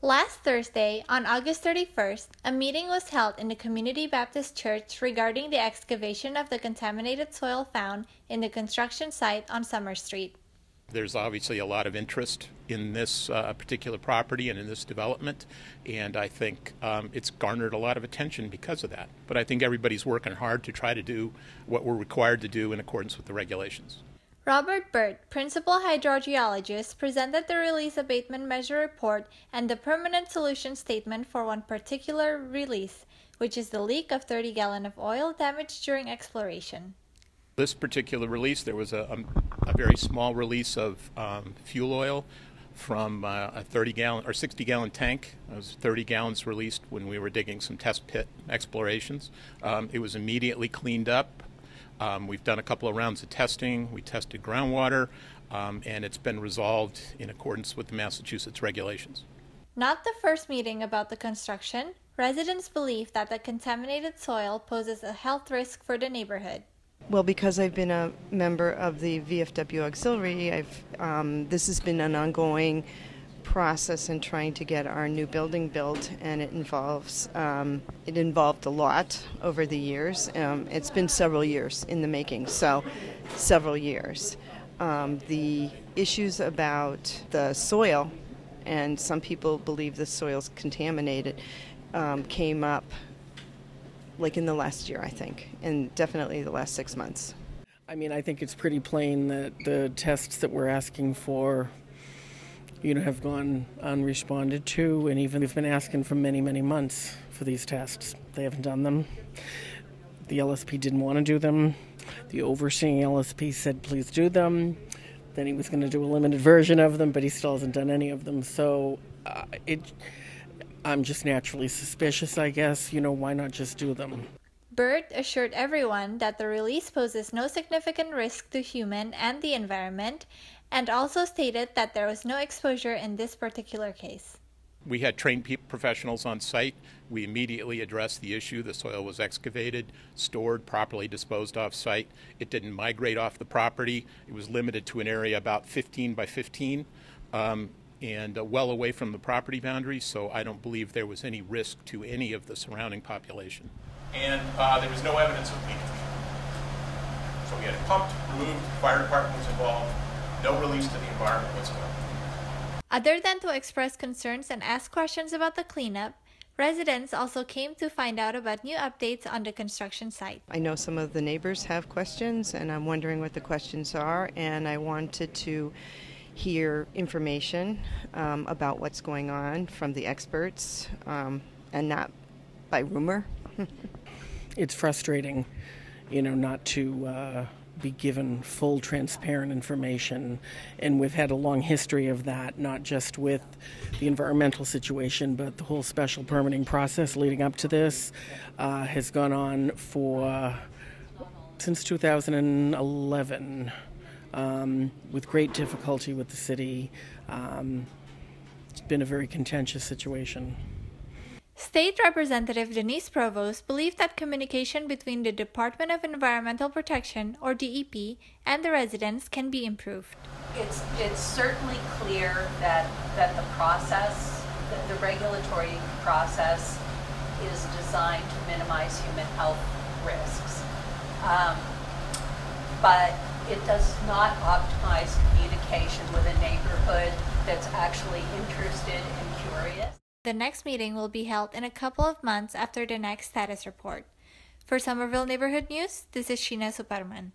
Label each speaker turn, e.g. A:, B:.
A: Last Thursday, on August 31st, a meeting was held in the Community Baptist Church regarding the excavation of the contaminated soil found in the construction site on Summer Street.
B: There's obviously a lot of interest in this particular property and in this development, and I think it's garnered a lot of attention because of that. But I think everybody's working hard to try to do what we're required to do in accordance with the regulations.
A: Robert Burt, Principal Hydrogeologist, presented the release abatement measure report and the permanent solution statement for one particular release, which is the leak of 30 gallons of oil damaged during exploration.
B: This particular release, there was a very small release of fuel oil from a 30-gallon or 60-gallon tank. It was 30 gallons released when we were digging some test pit explorations. It was immediately cleaned up. We've done a couple of rounds of testing. We tested groundwater, and it's been resolved in accordance with the Massachusetts regulations.
A: Not the first meeting about the construction, residents believe that the contaminated soil poses a health risk for the neighborhood.
C: Well, because I've been a member of the VFW Auxiliary, this has been an ongoing process in trying to get our new building built, and it involved a lot over the years. It's been several years in the making, so several years. The issues about the soil, and some people believe the soil's contaminated, came up like in the last year, I think, and definitely the last 6 months.
D: I mean, I think it's pretty plain that the tests that we're asking for, have gone unresponded to, and even we've been asking for many, many months for these tests. They haven't done them. The LSP didn't want to do them. The overseeing LSP said, please do them. Then he was going to do a limited version of them, but he still hasn't done any of them. So I'm just naturally suspicious, I guess. Why not just do them?
A: Burt assured everyone that the release poses no significant risk to human and the environment, and also stated that there was no exposure in this particular case.
B: We had trained professionals on site. We immediately addressed the issue. The soil was excavated, stored, properly disposed off site. It didn't migrate off the property. It was limited to an area about 15 by 15. And well away from the property boundaries, so I don't believe there was any risk to any of the surrounding population. And there was no evidence of leakage. So we had it pumped, removed, fire department was involved, no release to the environment whatsoever.
A: Other than to express concerns and ask questions about the cleanup, residents also came to find out about new updates on the construction site.
C: I know some of the neighbors have questions, and I'm wondering what the questions are, and I wanted to hear information about what's going on from the experts, and not by rumor.
D: It's frustrating, not to be given full transparent information, and we've had a long history of that, not just with the environmental situation, but the whole special permitting process leading up to this has gone on since 2011. With great difficulty with the city. It's been a very contentious situation.
A: State Representative Denise Provost believed that communication between the Department of Environmental Protection, or DEP, and the residents can be improved.
E: It's certainly clear that the process, the regulatory process, is designed to minimize human health risks. But it does not optimize communication with a neighborhood that's actually interested and curious.
A: The next meeting will be held in a couple of months after the next status report. For Somerville Neighborhood News, this is Sheena Superman.